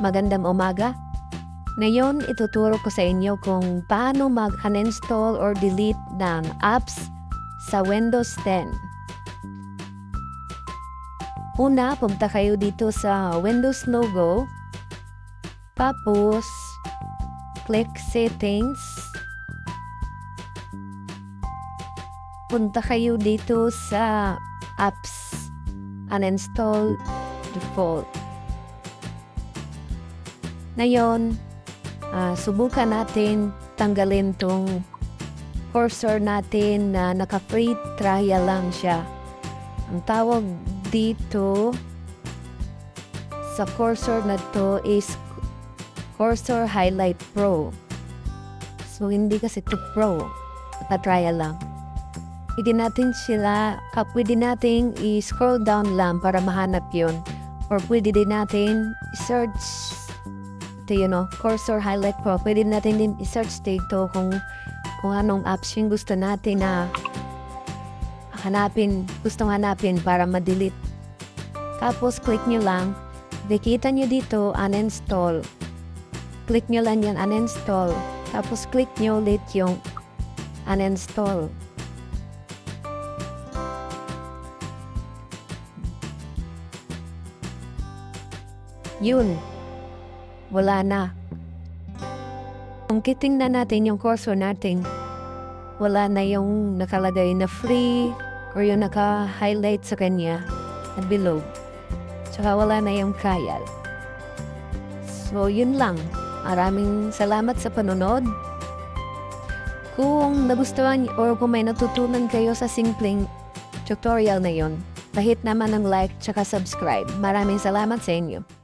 magandang umaga. Ngayon, ituturo ko sa inyo kung paano mag-uninstall or delete ng apps sa Windows 10. Una, punta kayo dito sa Windows logo. Tapos, click Settings. Punta kayo dito sa Apps, Uninstall Default. Ngayon, subukan natin tanggalin tong cursor natin na naka-free trial lang siya. Ang tawag dito sa cursor na to is Cursor Highlight Pro. So, hindi kasi to Pro. Naka-trial lang. Pwede natin i-scroll down lang para mahanap yun. Or pwede din natin i-search Cursor Highlight Pro. Pwede natin din i-search dito kung anong apps yung gusto natin na gustong hanapin para ma-delete. Tapos, click nyo lang. Nakita nyo dito, uninstall. Click nyo lang yan, uninstall. Tapos, click nyo ulit yung uninstall. Yun. Wala na. Kung titingnan natin yung cursor natin, wala na yung nakalagay na free or yung naka-highlight sa kanya at below. Tsaka wala na yung trial. So, yun lang. Maraming salamat sa panonood. Kung nagustuhan or kung may natutunan kayo sa simpleng tutorial na yun, pahit naman ng like tsaka subscribe. Maraming salamat sa inyo.